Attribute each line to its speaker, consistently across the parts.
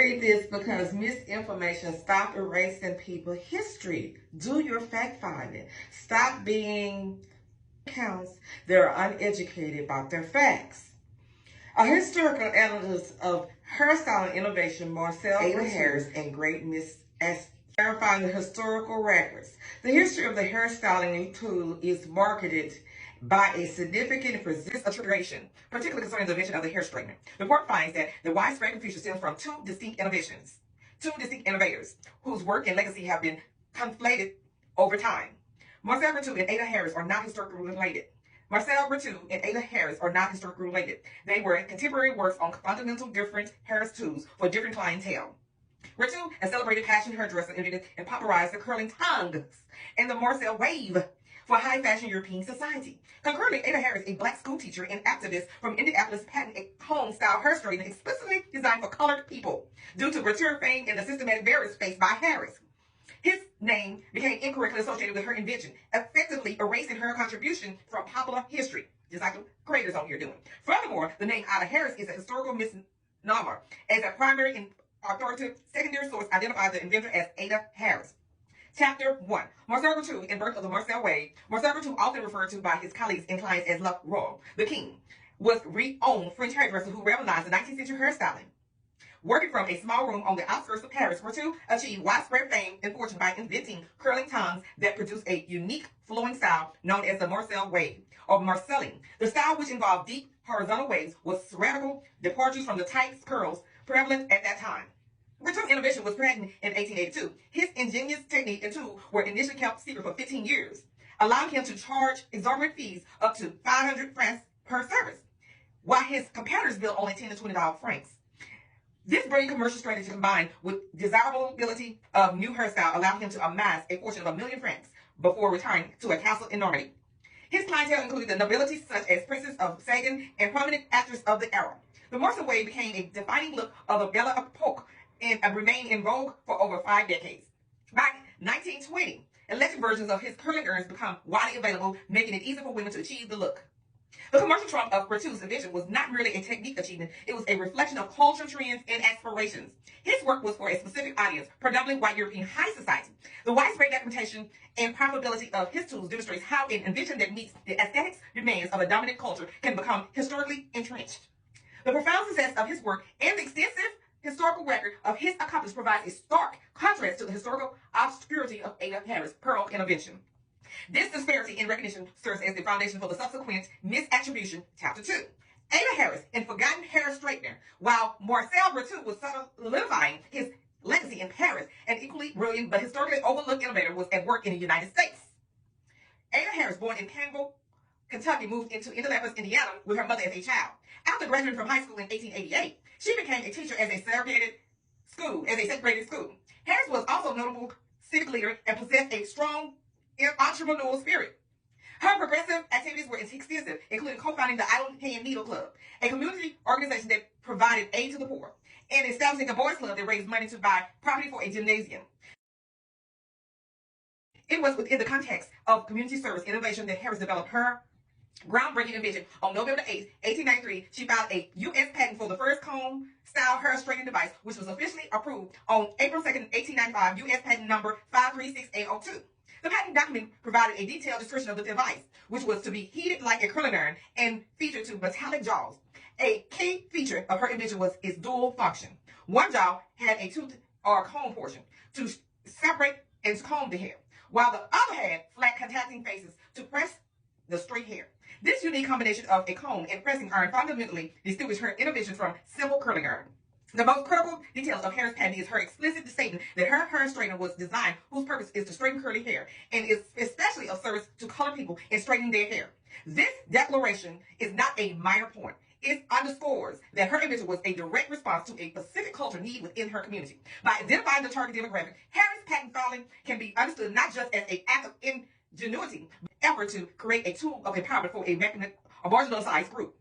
Speaker 1: read this because misinformation. Stop erasing people's history. Do your fact finding. Stop being accounts that are uneducated about their facts. A historical analyst of hairstyle and innovation, Marcel Harris, and great Miss S. verifying the historical records. The history of the hairstyling tool is marketed by a significant persistent iteration, particularly concerning the invention of the hair straightener. The report finds that the widespread confusion stems from two distinct innovators, whose work and legacy have been conflated over time. Marcel and Ada Harris are not historically related. Marcel and Ada Harris are not historically related. They were contemporary works on fundamental different hair tools for different clientele. Ritu, a celebrated passion hairdresser, invented and popularized the curling tongues and the Marcel wave for high fashion European society. Concurrently, Ada Harris, a black school teacher and activist from Indianapolis, patented a home style hair straightener explicitly designed for colored people due to Ritu's fame and the systematic barriers faced by Harris. His name became incorrectly associated with her invention, effectively erasing her contribution from popular history, just like the creators on here doing. Furthermore, the name Ada Harris is a historical misnomer, as a primary and authoritative secondary source identifies the inventor as Ada Harris. Chapter 1. Marcel Ritu and Birth of the Marcel Wave. Marcel Ritu, often referred to by his colleagues and clients as Le Roi, the King, was renowned French hairdresser who revolutionized the 19th century hairstyling. Working from a small room on the outskirts of Paris, Ritu achieved widespread fame and fortune by inventing curling tongues that produced a unique flowing style known as the Marcel wave, or Marceling. The style, which involved deep horizontal waves, was radical departures from the tight curls prevalent at that time. Ritu's innovation was patented in 1882. His ingenious technique and tool were initially kept secret for 15 years, allowing him to charge exorbitant fees up to 500 francs per service, while his competitors billed only $10 to $20 francs. This brilliant commercial strategy, combined with desirability of new hairstyle, allowed him to amass a fortune of 1 million francs before retiring to a castle in Normandy. His clientele included the nobility such as Princess of Sagan and prominent actors of the era. The Marcel wave became a defining look of the Belle Epoque and remained in vogue for over 5 decades. By 1920, electric versions of his curling irons became widely available, making it easy for women to achieve the look. The commercial trump of Ritu's invention was not merely a technique achievement, it was a reflection of cultural trends and aspirations. His work was for a specific audience, predominantly white European high society. The widespread documentation and profitability of his tools demonstrates how an invention that meets the aesthetics demands of a dominant culture can become historically entrenched. The profound success of his work and the extensive historical record of his accomplishments provides a stark contrast to the historical obscurity of Ada Harris' pearl invention. This disparity in recognition serves as the foundation for the subsequent misattribution, Chapter 2. Ada Harris, an forgotten hair straightener, while Marcel Ritu was solidifying his legacy in Paris, an equally brilliant but historically overlooked innovator was at work in the United States. Ada Harris, born in Campbell, Kentucky, moved into Indianapolis, Indiana with her mother as a child. After graduating from high school in 1888, she became a teacher at a segregated school. Harris was also a notable civic leader and possessed a strong entrepreneurial spirit. Her progressive activities were extensive, including co-founding the Idle Hand Needle Club, a community organization that provided aid to the poor, and establishing a boys' club that raised money to buy property for a gymnasium. It was within the context of community service innovation that Harris developed her groundbreaking invention. On November 8, 1893, she filed a U.S. patent for the first comb-style hair straightening device, which was officially approved on April 2, 1895, U.S. patent number 536802. The patent document provided a detailed description of the device, which was to be heated like a curling iron and featured two metallic jaws. A key feature of her invention was its dual function. One jaw had a tooth or comb portion to separate and comb the hair, while the other had flat contacting faces to press the straight hair. This unique combination of a comb and pressing iron fundamentally distinguished her innovation from simple curling iron. The most critical details of Harris' patent is her explicit statement that her hair straightener was designed whose purpose is to straighten curly hair and is especially of service to colored people in straightening their hair. This declaration is not a minor point. It underscores that her invention was a direct response to a specific culture need within her community. By identifying the target demographic, Harris' patent filing can be understood not just as an act of ingenuity, but an effort to create a tool of empowerment for a marginalized group.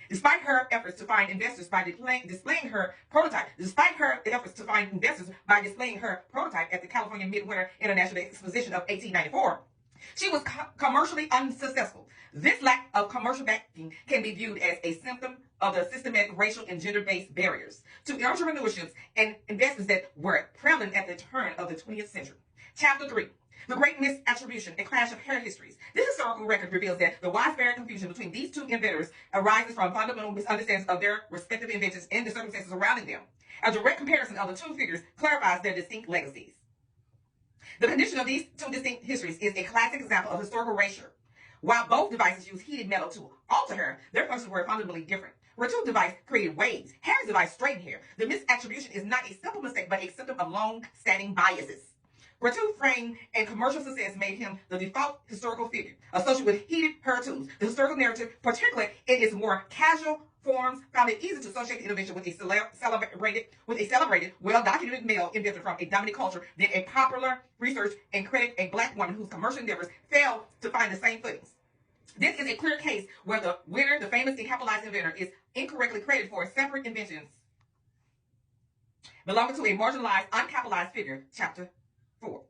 Speaker 1: Despite her efforts to find investors by displaying her prototype at the California Midwinter International Exposition of 1894, she was commercially unsuccessful. This lack of commercial backing can be viewed as a symptom of the systematic racial and gender-based barriers to entrepreneurships and investments that were prevalent at the turn of the 20th century. Chapter 3. The Great Misattribution, a clash of hair histories. This historical record reveals that the widespread confusion between these two inventors arises from fundamental misunderstandings of their respective inventions and the circumstances surrounding them. A direct comparison of the two figures clarifies their distinct legacies. The condition of these two distinct histories is a classic example of historical erasure. While both devices use heated metal to alter hair, their functions were fundamentally different. Retou's device created waves. Harris' device straightened hair. The misattribution is not a simple mistake, but a symptom of long-standing biases. Retou's fame and commercial success made him the default historical figure, associated with heated hair tools. The historical narrative, particularly in its more casual forms, found it easy to associate the innovation with a celebrated, well-documented male inventor from a dominant culture than a popular research and credit a black woman whose commercial endeavors failed to find the same footings. This is a clear case where the winner, the famous decapitalized inventor, is incorrectly credited for separate inventions belonging to a marginalized, uncapitalized figure. Chapter 4.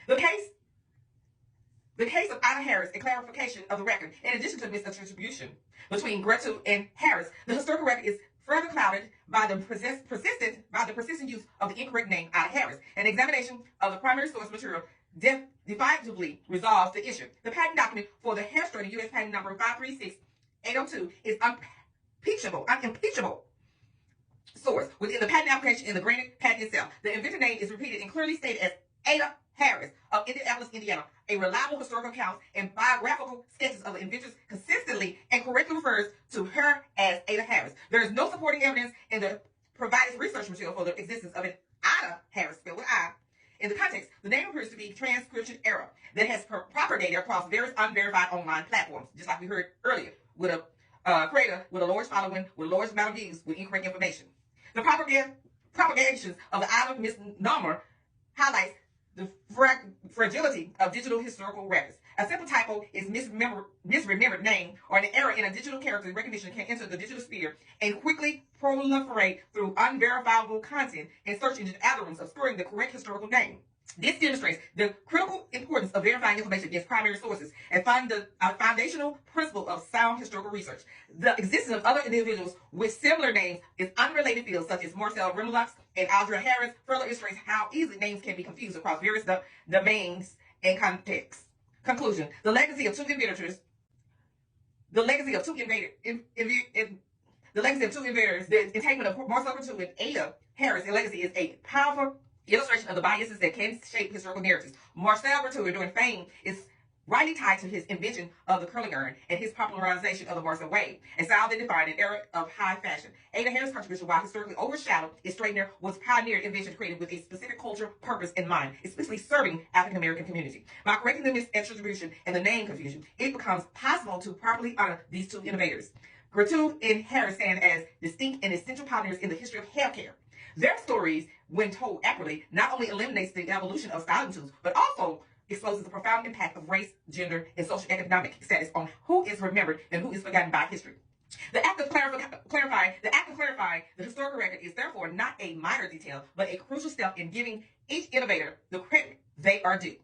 Speaker 1: The case of Ida Harris, a clarification of the record, in addition to misattribution between Retou and Harris, the historical record is further clouded by the persistent use of the incorrect name Ida Harris. An examination of the primary source material definitively resolves the issue. The patent document for the hair straightener, U.S. patent number 536802, is unimpeachable source within the patent application and the granted patent itself. The inventor name is repeated and clearly stated as Ada Harris of Indianapolis, Indiana. A reliable historical account and biographical sketches of the inventors consistently and correctly refers to her as Ada Harris. There is no supporting evidence in the provided research material for the existence of an Ida Harris, spelled with I. In the context, the name appears to be transcription error that has propagated across various unverified online platforms, just like we heard earlier, with a creator with a large following, with a large amount of views, with incorrect information. The propagations of the Ida misnomer highlights the fragility of digital historical records. A simple typo is misremembered name or an error in a digital character recognition can enter the digital sphere and quickly proliferate through unverifiable content and search engine algorithms obscuring the correct historical name. This demonstrates the critical importance of verifying information against primary sources and a foundational principle of sound historical research. The existence of other individuals with similar names in unrelated fields, such as Marcel and Audra Harris, further illustrates how easily names can be confused across various domains and contexts. Conclusion: the legacy of two inventors, the entainment of Marcel Retou and Ada Harris in legacy is a powerful illustration of the biases that can shape historical narratives. Marcel Retou, enduring fame, is rightly tied to his invention of the curling iron and his popularization of the Marcel wave, a style that defined an era of high fashion. Ada Harris' contribution, while historically overshadowed, its straightener was pioneered invention created with a specific culture, purpose in mind, especially serving African American community. By correcting the misattribution and the name confusion, it becomes possible to properly honor these two innovators. Retou and Harris stand as distinct and essential pioneers in the history of hair care. Their stories, when told accurately, not only eliminates the evolution of styling tools, but also exposes the profound impact of race, gender, and socioeconomic status on who is remembered and who is forgotten by history. The act of clarifying the historical record is therefore not a minor detail, but a crucial step in giving each innovator the credit they are due.